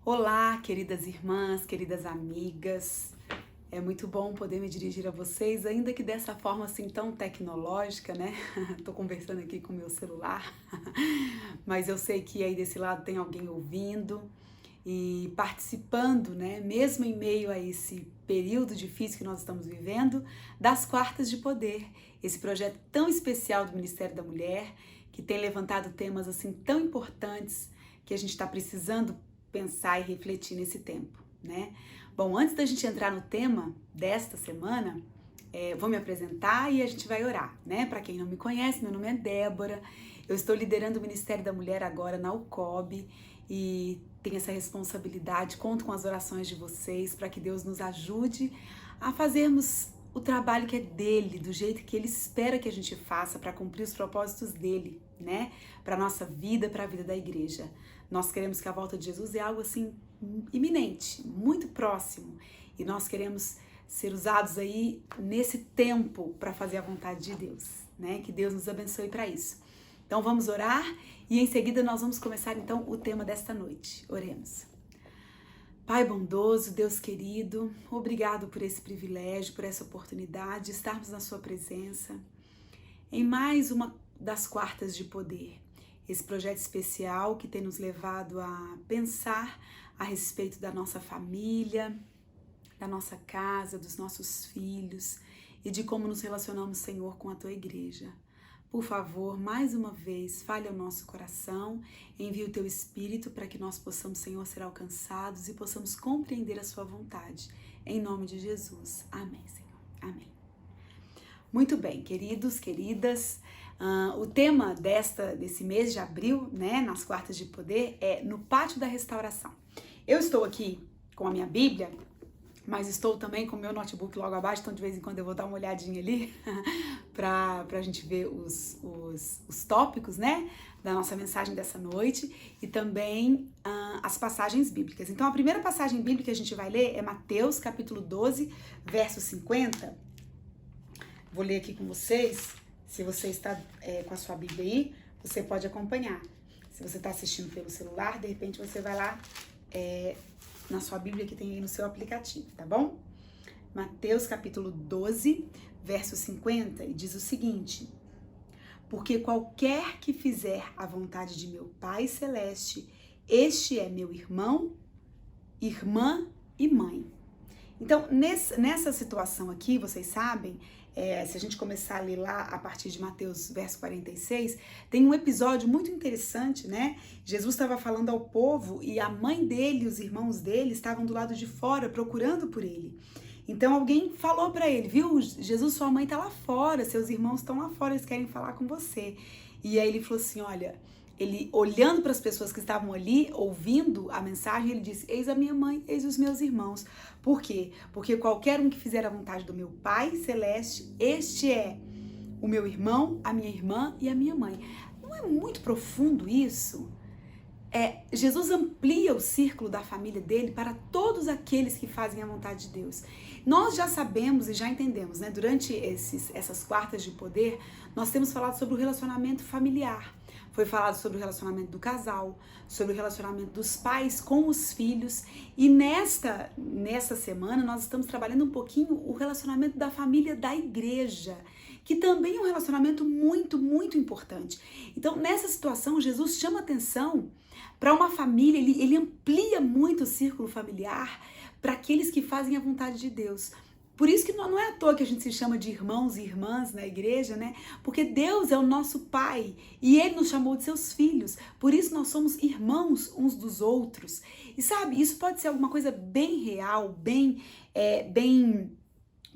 Olá, queridas irmãs, queridas amigas. É muito bom poder me dirigir a vocês, ainda que dessa forma assim tão tecnológica, né? Tô conversando aqui com o meu celular, mas eu sei que aí desse lado tem alguém ouvindo e participando, né? Mesmo em meio a esse período difícil que nós estamos vivendo, das Quartas de Poder, esse projeto tão especial do Ministério da Mulher, que tem levantado temas assim tão importantes que a gente está precisando pensar e refletir nesse tempo, né? Bom, antes da gente entrar no tema desta semana, vou me apresentar e a gente vai orar, né? Para quem não me conhece, meu nome é Débora, eu estou liderando o Ministério da Mulher agora na UCOB e tenho essa responsabilidade, conto com as orações de vocês para que Deus nos ajude a fazermos o trabalho que é dele, do jeito que ele espera que a gente faça para cumprir os propósitos dele, né? Para nossa vida, para a vida da igreja. Nós queremos que a volta de Jesus é algo assim iminente, muito próximo, e nós queremos ser usados aí nesse tempo para fazer a vontade de Deus, né? Que Deus nos abençoe para isso. Então vamos orar e em seguida nós vamos começar então o tema desta noite. Oremos. Pai bondoso, Deus querido, obrigado por esse privilégio, por essa oportunidade de estarmos na sua presença em mais uma das Quartas de Poder. Esse projeto especial que tem nos levado a pensar a respeito da nossa família, da nossa casa, dos nossos filhos e de como nos relacionamos, Senhor, com a tua igreja. Por favor, mais uma vez, fale ao nosso coração, envie o teu Espírito para que nós possamos, Senhor, ser alcançados e possamos compreender a sua vontade. Em nome de Jesus. Amém, Senhor. Amém. Muito bem, queridos, queridas, o tema desse mês de abril, né, nas Quartas de Poder, é No Pátio da Restauração. Eu estou aqui com a minha Bíblia, mas estou também com o meu notebook logo abaixo, então de vez em quando eu vou dar uma olhadinha ali para a gente ver os tópicos, né, da nossa mensagem dessa noite e também as passagens bíblicas. Então a primeira passagem bíblica que a gente vai ler é Mateus capítulo 12, verso 50. Vou ler aqui com vocês. Se você está com a sua Bíblia aí, você pode acompanhar. Se você está assistindo pelo celular, de repente você vai lá na sua Bíblia que tem aí no seu aplicativo, tá bom? Mateus capítulo 12, verso 50, e diz o seguinte: porque qualquer que fizer a vontade de meu Pai Celeste, este é meu irmão, irmã e mãe. Então, nessa situação aqui, vocês sabem, se a gente começar a ler lá a partir de Mateus, verso 46, tem um episódio muito interessante, né? Jesus estava falando ao povo e a mãe dele e os irmãos dele estavam do lado de fora procurando por ele. Então alguém falou para ele, viu? Jesus, sua mãe tá lá fora, seus irmãos estão lá fora, eles querem falar com você. E aí ele falou assim, olha, ele olhando para as pessoas que estavam ali, ouvindo a mensagem, ele disse, eis a minha mãe, eis os meus irmãos. Por quê? Porque qualquer um que fizer a vontade do meu Pai Celeste, este é o meu irmão, a minha irmã e a minha mãe. Não é muito profundo isso? Jesus amplia o círculo da família dele para todos aqueles que fazem a vontade de Deus. Nós já sabemos e já entendemos, né? Durante essas quartas de poder, nós temos falado sobre o relacionamento familiar. Foi falado sobre o relacionamento do casal, sobre o relacionamento dos pais com os filhos. E nesta semana nós estamos trabalhando um pouquinho o relacionamento da família da igreja, que também é um relacionamento muito, muito importante. Então, nessa situação, Jesus chama atenção para uma família, ele amplia muito o círculo familiar para aqueles que fazem a vontade de Deus. Por isso que não é à toa que a gente se chama de irmãos e irmãs na igreja, né? Porque Deus é o nosso Pai e Ele nos chamou de seus filhos. Por isso nós somos irmãos uns dos outros. E sabe, isso pode ser alguma coisa bem real, bem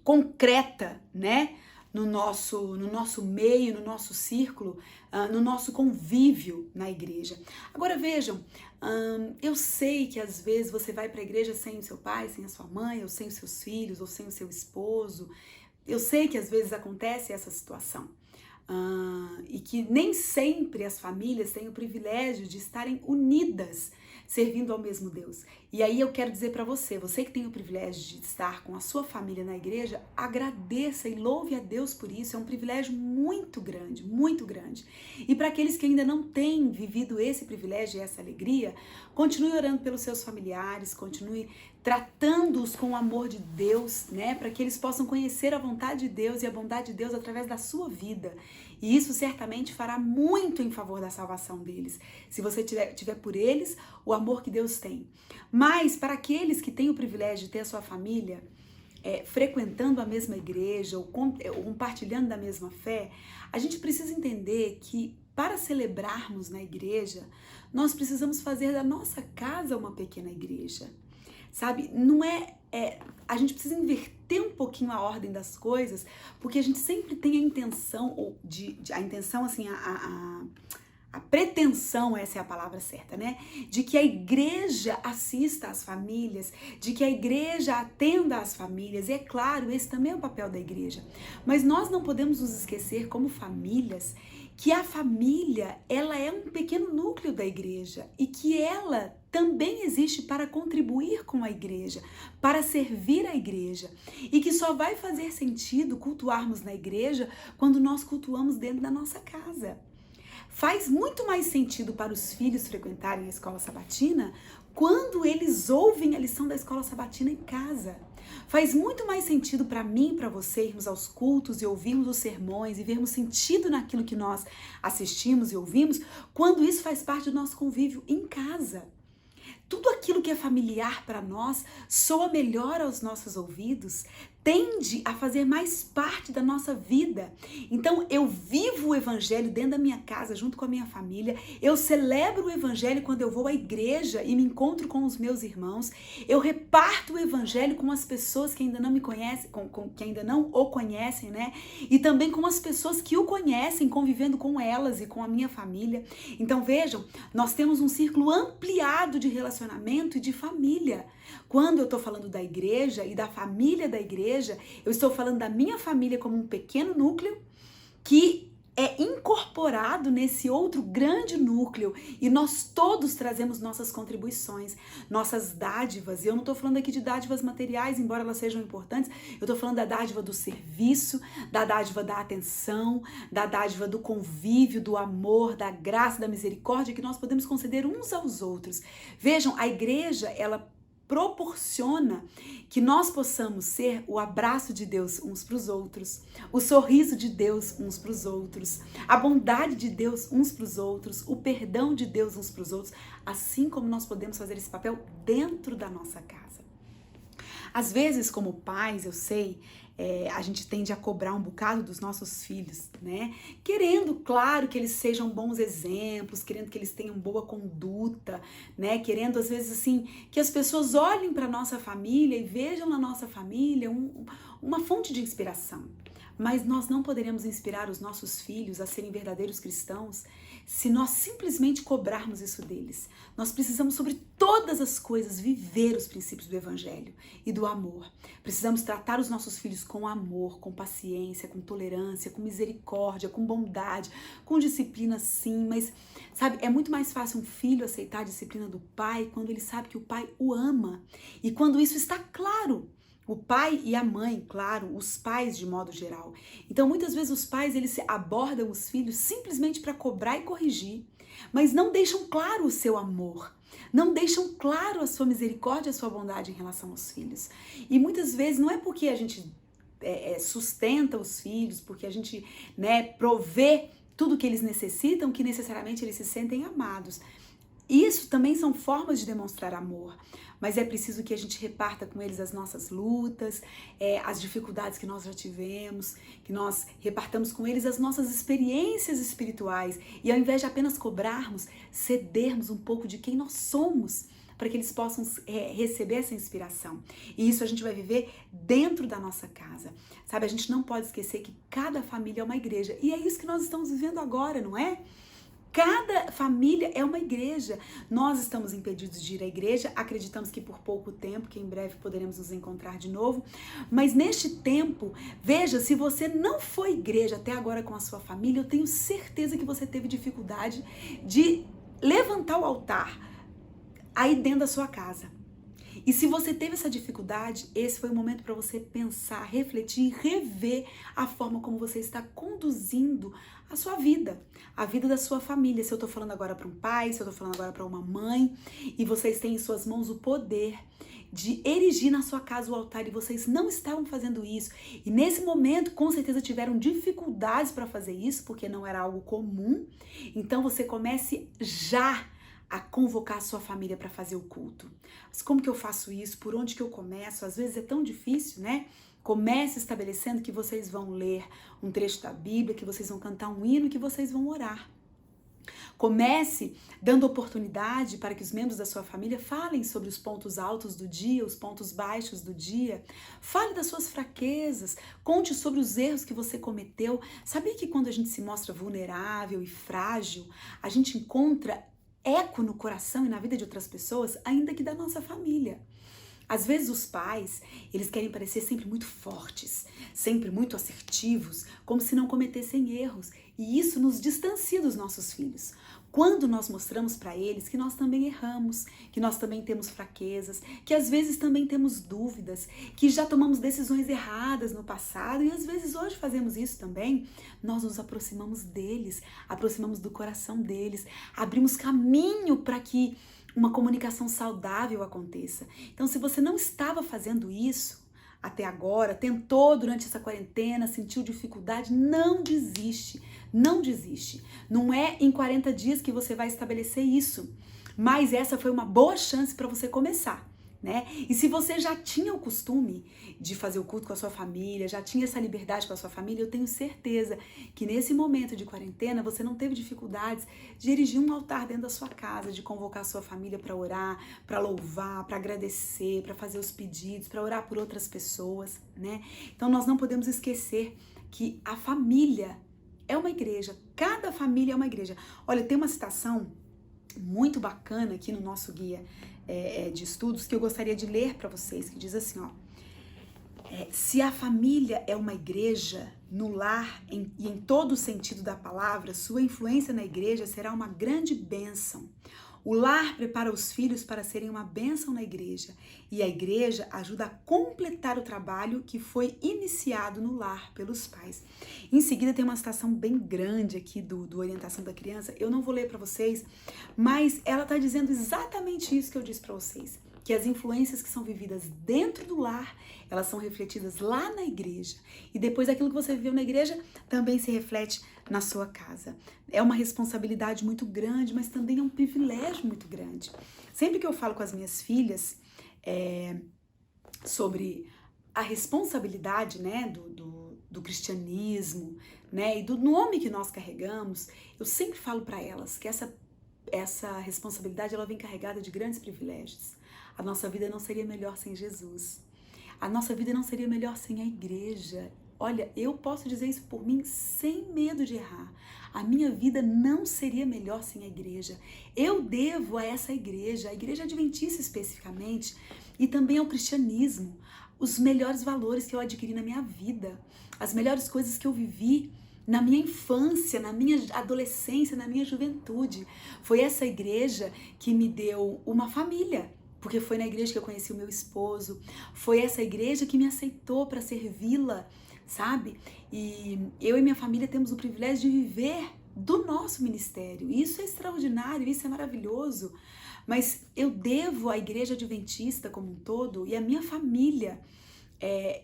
concreta, né? No nosso meio, no nosso círculo, no nosso convívio na igreja. Agora vejam, eu sei que às vezes você vai para a igreja sem o seu pai, sem a sua mãe, ou sem os seus filhos, ou sem o seu esposo. Eu sei que às vezes acontece essa situação. e que nem sempre as famílias têm o privilégio de estarem unidas, servindo ao mesmo Deus. E aí eu quero dizer para você que tem o privilégio de estar com a sua família na igreja, agradeça e louve a Deus por isso, é um privilégio muito grande, muito grande. E para aqueles que ainda não têm vivido esse privilégio e essa alegria, continue orando pelos seus familiares, continue tratando-os com o amor de Deus, né, para que eles possam conhecer a vontade de Deus e a bondade de Deus através da sua vida. E isso certamente fará muito em favor da salvação deles, se você tiver por eles o amor que Deus tem. Mas para aqueles que têm o privilégio de ter a sua família frequentando a mesma igreja ou compartilhando da mesma fé, a gente precisa entender que para celebrarmos na igreja, nós precisamos fazer da nossa casa uma pequena igreja. Sabe, não a gente precisa inverter um pouquinho a ordem das coisas, porque a gente sempre tem a intenção, a intenção assim, a pretensão, essa é a palavra certa, né? De que a igreja assista às famílias, de que a igreja atenda às famílias, e é claro, esse também é o papel da igreja. Mas nós não podemos nos esquecer, como famílias, que a família, ela é um pequeno núcleo da igreja e que ela também existe para contribuir com a igreja, para servir a igreja, e que só vai fazer sentido cultuarmos na igreja quando nós cultuamos dentro da nossa casa. Faz muito mais sentido para os filhos frequentarem a escola sabatina quando eles ouvem a lição da escola sabatina em casa. Faz muito mais sentido para mim e para você irmos aos cultos e ouvirmos os sermões e vermos sentido naquilo que nós assistimos e ouvimos quando isso faz parte do nosso convívio em casa. Tudo aquilo que é familiar para nós soa melhor aos nossos ouvidos, tende a fazer mais parte da nossa vida. Então eu vivo o evangelho dentro da minha casa, junto com a minha família, eu celebro o evangelho quando eu vou à igreja e me encontro com os meus irmãos, eu reparto o evangelho com as pessoas que ainda não me conhecem, que ainda não o conhecem, né? E também com as pessoas que o conhecem, convivendo com elas e com a minha família. Então vejam, nós temos um círculo ampliado de relacionamento e de família. Quando eu estou falando da igreja e da família da igreja, eu estou falando da minha família como um pequeno núcleo que é incorporado nesse outro grande núcleo e nós todos trazemos nossas contribuições, nossas dádivas. E eu não estou falando aqui de dádivas materiais, embora elas sejam importantes, eu estou falando da dádiva do serviço, da dádiva da atenção, da dádiva do convívio, do amor, da graça, da misericórdia que nós podemos conceder uns aos outros. Vejam, a igreja, ela proporciona que nós possamos ser o abraço de Deus uns para os outros, o sorriso de Deus uns para os outros, a bondade de Deus uns para os outros, o perdão de Deus uns para os outros, assim como nós podemos fazer esse papel dentro da nossa casa. Às vezes, como pais, eu sei, a gente tende a cobrar um bocado dos nossos filhos, né? Querendo, claro, que eles sejam bons exemplos, querendo que eles tenham boa conduta, né? Querendo, às vezes, assim, que as pessoas olhem para a nossa família e vejam na nossa família uma fonte de inspiração. Mas nós não poderemos inspirar os nossos filhos a serem verdadeiros cristãos se nós simplesmente cobrarmos isso deles. Nós precisamos, sobre todas as coisas, viver os princípios do evangelho e do amor. Precisamos tratar os nossos filhos com amor, com paciência, com tolerância, com misericórdia, com bondade, com disciplina, sim, mas, sabe, é muito mais fácil um filho aceitar a disciplina do pai quando ele sabe que o pai o ama e quando isso está claro. O pai e a mãe, claro, os pais de modo geral. Então, muitas vezes os pais, eles abordam os filhos simplesmente para cobrar e corrigir, mas não deixam claro o seu amor, não deixam claro a sua misericórdia, a sua bondade em relação aos filhos. E muitas vezes não é porque a gente sustenta os filhos, porque a gente, né, provê tudo que eles necessitam, que necessariamente eles se sentem amados. Isso também são formas de demonstrar amor, mas é preciso que a gente reparta com eles as nossas lutas, as dificuldades que nós já tivemos, que nós repartamos com eles as nossas experiências espirituais e ao invés de apenas cobrarmos, cedermos um pouco de quem nós somos para que eles possam receber essa inspiração. E isso a gente vai viver dentro da nossa casa, sabe? A gente não pode esquecer que cada família é uma igreja e é isso que nós estamos vivendo agora, não é? Cada família é uma igreja. Nós estamos impedidos de ir à igreja, acreditamos que por pouco tempo, que em breve poderemos nos encontrar de novo, mas neste tempo, veja, se você não foi igreja até agora com a sua família, eu tenho certeza que você teve dificuldade de levantar o altar aí dentro da sua casa. E se você teve essa dificuldade, esse foi o momento para você pensar, refletir, rever a forma como você está conduzindo a sua vida, a vida da sua família. Se eu tô falando agora para um pai, se eu tô falando agora para uma mãe, e vocês têm em suas mãos o poder de erigir na sua casa o altar e vocês não estavam fazendo isso. E nesse momento, com certeza tiveram dificuldades para fazer isso, porque não era algo comum. Então você comece já a convocar a sua família para fazer o culto. Mas como que eu faço isso? Por onde que eu começo? Às vezes é tão difícil, né? Comece estabelecendo que vocês vão ler um trecho da Bíblia, que vocês vão cantar um hino, que vocês vão orar. Comece dando oportunidade para que os membros da sua família falem sobre os pontos altos do dia, os pontos baixos do dia. Fale das suas fraquezas, conte sobre os erros que você cometeu. Sabia que quando a gente se mostra vulnerável e frágil, a gente encontra eco no coração e na vida de outras pessoas, ainda que da nossa família. Às vezes os pais, eles querem parecer sempre muito fortes, sempre muito assertivos, como se não cometessem erros, e isso nos distancia dos nossos filhos. Quando nós mostramos para eles que nós também erramos, que nós também temos fraquezas, que às vezes também temos dúvidas, que já tomamos decisões erradas no passado e às vezes hoje fazemos isso também, nós nos aproximamos deles, aproximamos do coração deles, abrimos caminho para que uma comunicação saudável aconteça. Então, se você não estava fazendo isso até agora, tentou durante essa quarentena, sentiu dificuldade, não desiste, não desiste. Não é em 40 dias que você vai estabelecer isso, mas essa foi uma boa chance para você começar, né? E se você já tinha o costume de fazer o culto com a sua família, já tinha essa liberdade com a sua família, eu tenho certeza que nesse momento de quarentena você não teve dificuldades de erigir um altar dentro da sua casa, de convocar a sua família para orar, para louvar, para agradecer, para fazer os pedidos, para orar por outras pessoas, né? Então nós não podemos esquecer que a família é uma igreja, cada família é uma igreja. Olha, tem uma citação muito bacana aqui no nosso guia de estudos que eu gostaria de ler para vocês, que diz assim, ó, se a família é uma igreja no lar e em todo o sentido da palavra, sua influência na igreja será uma grande bênção. O lar prepara os filhos para serem uma bênção na igreja e a igreja ajuda a completar o trabalho que foi iniciado no lar pelos pais. Em seguida tem uma citação bem grande aqui do Orientação da Criança, eu não vou ler para vocês, mas ela está dizendo exatamente isso que eu disse para vocês, que as influências que são vividas dentro do lar, elas são refletidas lá na igreja. E depois aquilo que você viveu na igreja também se reflete na sua casa. É uma responsabilidade muito grande, mas também é um privilégio muito grande. Sempre que eu falo com as minhas filhas sobre a responsabilidade, né, do cristianismo, né, e do nome que nós carregamos, eu sempre falo para elas que essa responsabilidade ela vem carregada de grandes privilégios. A nossa vida não seria melhor sem Jesus. A nossa vida não seria melhor sem a igreja. Olha, eu posso dizer isso por mim sem medo de errar. A minha vida não seria melhor sem a igreja. Eu devo a essa igreja, a igreja adventista especificamente, e também ao cristianismo, os melhores valores que eu adquiri na minha vida, as melhores coisas que eu vivi na minha infância, na minha adolescência, na minha juventude. Foi essa igreja que me deu uma família, porque foi na igreja que eu conheci o meu esposo, foi essa igreja que me aceitou para servi-la, sabe? E eu e minha família temos o privilégio de viver do nosso ministério. Isso é extraordinário, isso é maravilhoso. Mas eu devo à igreja adventista como um todo e à minha família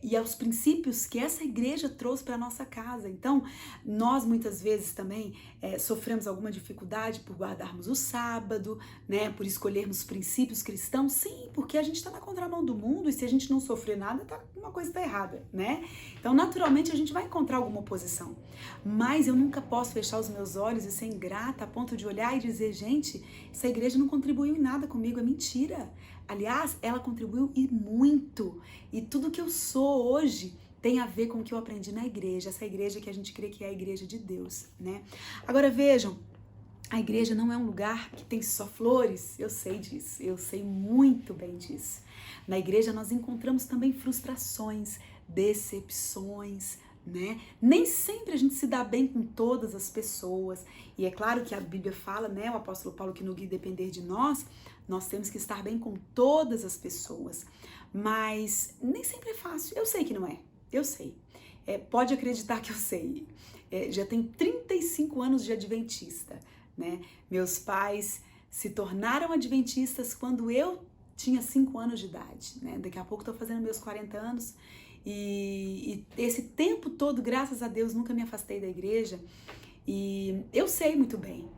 e aos princípios que essa igreja trouxe para a nossa casa. Então, nós muitas vezes também sofremos alguma dificuldade por guardarmos o sábado, né, por escolhermos princípios cristãos, sim, porque a gente está na contramão do mundo e se a gente não sofrer nada, uma coisa está errada, né? Então, naturalmente, a gente vai encontrar alguma oposição, mas eu nunca posso fechar os meus olhos e ser ingrata a ponto de olhar e dizer, gente, essa igreja não contribuiu em nada comigo, é mentira. Aliás, ela contribuiu e muito. E tudo que eu sou hoje tem a ver com o que eu aprendi na igreja. Essa igreja que a gente crê que é a igreja de Deus, né? Agora vejam, A igreja não é um lugar que tem só flores, eu sei disso, eu sei muito bem disso. Na igreja nós encontramos também frustrações, decepções, né? Nem sempre a gente se dá bem com todas as pessoas. E é claro que a Bíblia fala, né, o apóstolo Paulo, que no que depender de nós, nós temos que estar bem com todas as pessoas. Mas nem sempre é fácil. Eu sei que não é, eu sei. Pode acreditar que eu sei. Já tenho 35 anos de adventista, né? Meus pais se tornaram adventistas quando eu tinha 5 anos de idade, né? Daqui a pouco estou fazendo meus 40 anos e esse tempo todo, graças a Deus, nunca me afastei da igreja e eu sei muito bem.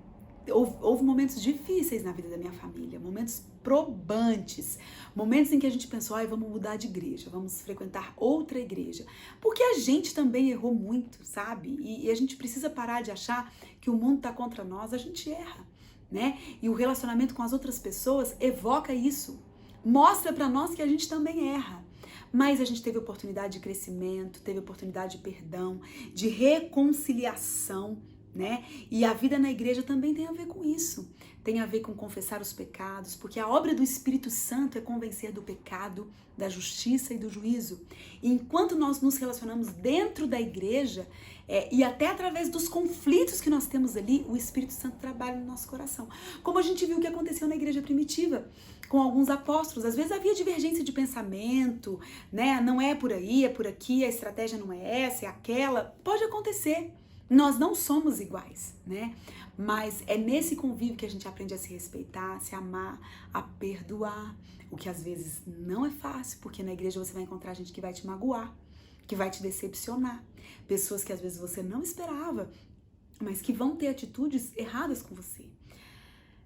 Houve momentos difíceis na vida da minha família, momentos probantes, momentos em que a gente pensou, vamos mudar de igreja, vamos frequentar outra igreja, porque a gente também errou muito, sabe? E a gente precisa parar de achar que o mundo tá contra nós, a gente erra, né? E o relacionamento com as outras pessoas evoca isso, mostra pra nós que a gente também erra. Mas a gente teve oportunidade de crescimento, teve oportunidade de perdão, de reconciliação, né? E a vida na igreja também tem a ver com isso. Tem a ver com confessar os pecados, porque a obra do Espírito Santo é convencer do pecado, da justiça e do juízo. E enquanto nós nos relacionamos dentro da igreja, e até através dos conflitos que nós temos ali, o Espírito Santo trabalha no nosso coração. Como a gente viu que aconteceu na igreja primitiva, com alguns apóstolos. Às vezes havia divergência de pensamento, né? Não é por aí, é por aqui, a estratégia não é essa, é aquela. Pode acontecer. Nós não somos iguais, né? Mas é nesse convívio que a gente aprende a se respeitar, a se amar, a perdoar. O que às vezes não é fácil, porque na igreja você vai encontrar gente que vai te magoar, que vai te decepcionar. Pessoas que às vezes você não esperava, mas que vão ter atitudes erradas com você.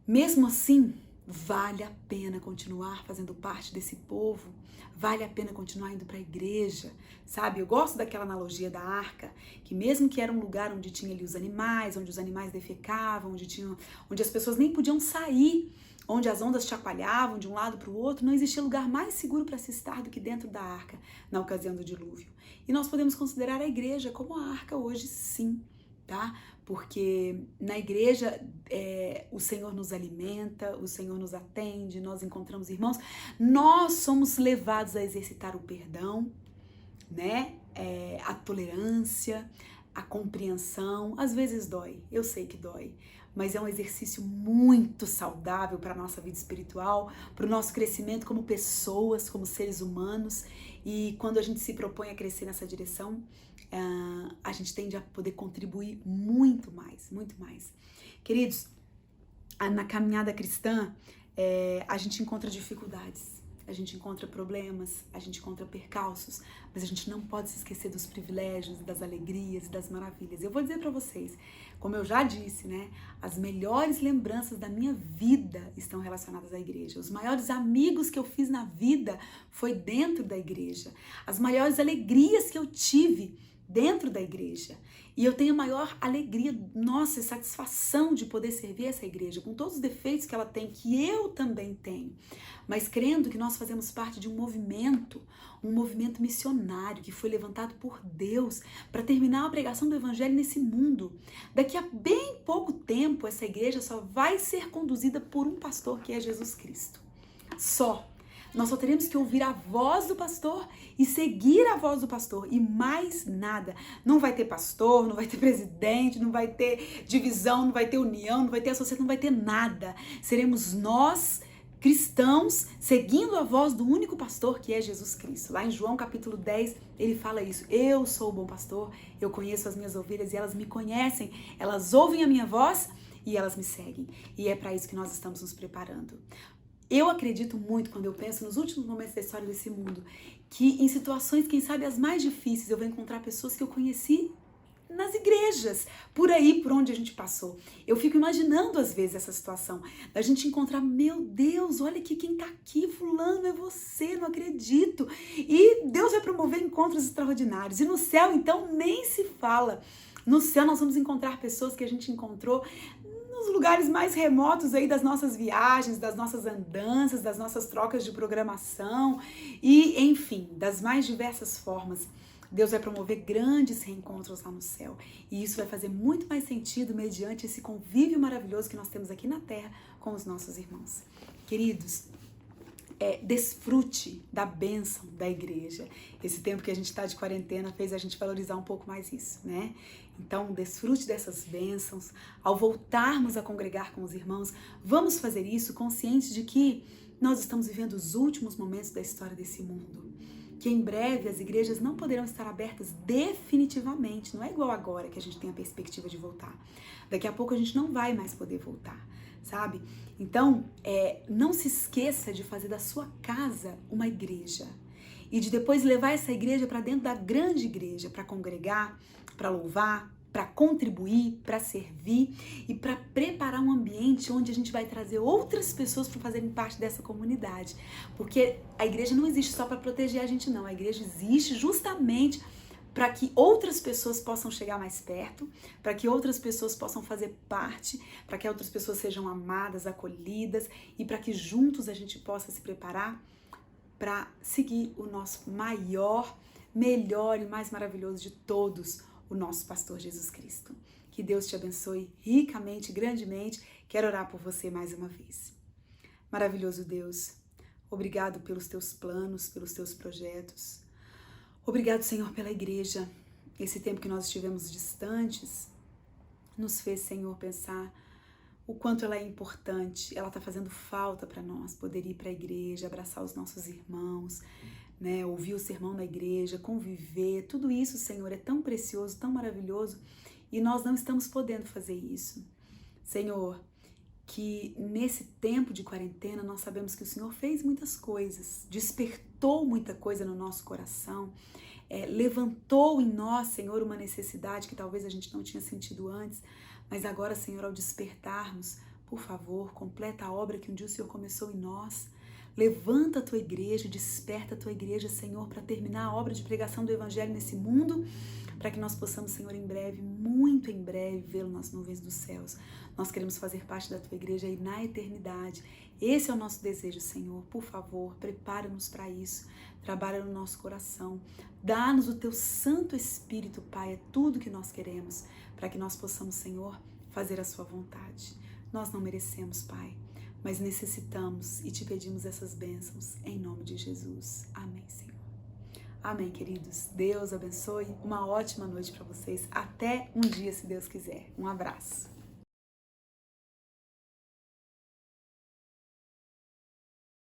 Mesmo assim, vale a pena continuar fazendo parte desse povo, vale a pena continuar indo para a igreja, sabe? Eu gosto daquela analogia da arca, que mesmo que era um lugar onde tinha ali os animais, onde os animais defecavam, onde as pessoas nem podiam sair, onde as ondas chacoalhavam de um lado para o outro, não existia lugar mais seguro para se estar do que dentro da arca, na ocasião do dilúvio. E nós podemos considerar a igreja como a arca hoje, sim, tá? Porque na igreja o Senhor nos alimenta, o Senhor nos atende, nós encontramos irmãos, nós somos levados a exercitar o perdão, né? A tolerância, a compreensão. Às vezes dói, eu sei que dói, mas é um exercício muito saudável para a nossa vida espiritual, para o nosso crescimento como pessoas, como seres humanos. E quando a gente se propõe a crescer nessa direção, a gente tende a poder contribuir muito mais, muito mais. Queridos, na caminhada cristã, a gente encontra dificuldades, a gente encontra problemas, a gente encontra percalços, mas a gente não pode se esquecer dos privilégios, das alegrias e das maravilhas. Eu vou dizer para vocês, como eu já disse, né, as melhores lembranças da minha vida estão relacionadas à igreja. Os maiores amigos que eu fiz na vida foi dentro da igreja. As maiores alegrias que eu tive dentro da igreja. E eu tenho a maior alegria, nossa, satisfação de poder servir essa igreja, com todos os defeitos que ela tem, que eu também tenho, mas crendo que nós fazemos parte de um movimento missionário que foi levantado por Deus para terminar a pregação do evangelho nesse mundo. Daqui a bem pouco tempo, essa igreja só vai ser conduzida por um pastor, que é Jesus Cristo. Só. Nós só teremos que ouvir a voz do pastor e seguir a voz do pastor e mais nada. Não vai ter pastor, não vai ter presidente, não vai ter divisão, não vai ter união, não vai ter associação, não vai ter nada. Seremos nós, cristãos, seguindo a voz do único pastor, que é Jesus Cristo. Lá em João capítulo 10, ele fala isso: eu sou o bom pastor, eu conheço as minhas ovelhas e elas me conhecem, elas ouvem a minha voz e elas me seguem. E é para isso que nós estamos nos preparando. Eu acredito muito, quando eu penso nos últimos momentos da história desse mundo, que em situações, quem sabe, as mais difíceis, eu vou encontrar pessoas que eu conheci nas igrejas, por aí, por onde a gente passou. Eu fico imaginando, às vezes, essa situação, da gente encontrar, meu Deus, olha aqui quem tá aqui, fulano, é você, não acredito. E Deus vai promover encontros extraordinários. E no céu, então, nem se fala. No céu, nós vamos encontrar pessoas que a gente encontrou nos lugares mais remotos aí das nossas viagens, das nossas andanças, das nossas trocas de programação e, enfim, das mais diversas formas. Deus vai promover grandes reencontros lá no céu. E isso vai fazer muito mais sentido mediante esse convívio maravilhoso que nós temos aqui na terra com os nossos irmãos. Queridos, desfrute da bênção da igreja. Esse tempo que a gente está de quarentena fez a gente valorizar um pouco mais isso, né? Então, desfrute dessas bênçãos. Ao voltarmos a congregar com os irmãos, vamos fazer isso conscientes de que nós estamos vivendo os últimos momentos da história desse mundo. Que em breve as igrejas não poderão estar abertas definitivamente. Não é igual agora que a gente tem a perspectiva de voltar. Daqui a pouco a gente não vai mais poder voltar, sabe? Então, não se esqueça de fazer da sua casa uma igreja e de depois levar essa igreja para dentro da grande igreja, para congregar, para louvar, para contribuir, para servir e para preparar um ambiente onde a gente vai trazer outras pessoas para fazerem parte dessa comunidade. Porque a igreja não existe só para proteger a gente, não. A igreja existe justamente para que outras pessoas possam chegar mais perto, para que outras pessoas possam fazer parte, para que outras pessoas sejam amadas, acolhidas e para que juntos a gente possa se preparar para seguir o nosso maior, melhor e mais maravilhoso de todos, o nosso pastor Jesus Cristo. Que Deus te abençoe ricamente, grandemente. Quero orar por você mais uma vez. Maravilhoso Deus, obrigado pelos teus planos, pelos teus projetos. Obrigado, Senhor, pela igreja. Esse tempo que nós estivemos distantes nos fez, Senhor, pensar o quanto ela é importante. Ela está fazendo falta para nós poder ir para a igreja, abraçar os nossos irmãos, né? Ouvir o sermão na igreja, conviver. Tudo isso, Senhor, é tão precioso, tão maravilhoso e nós não estamos podendo fazer isso. Senhor, que nesse tempo de quarentena nós sabemos que o Senhor fez muitas coisas, despertou muita coisa no nosso coração, levantou em nós, Senhor, uma necessidade que talvez a gente não tinha sentido antes, mas agora, Senhor, ao despertarmos, por favor, completa a obra que um dia o Senhor começou em nós. Levanta a tua igreja, desperta a tua igreja, Senhor, para terminar a obra de pregação do Evangelho nesse mundo, para que nós possamos, Senhor, em breve, muito em breve, vê-lo nas nuvens dos céus. Nós queremos fazer parte da tua igreja aí na eternidade. Esse é o nosso desejo, Senhor. Por favor, prepara-nos para isso. Trabalha no nosso coração. Dá-nos o teu Santo Espírito, Pai. É tudo que nós queremos, para que nós possamos, Senhor, fazer a sua vontade. Nós não merecemos, Pai, mas necessitamos e te pedimos essas bênçãos em nome de Jesus. Amém, Senhor. Amém, queridos. Deus abençoe. Uma ótima noite para vocês. Até um dia, se Deus quiser. Um abraço.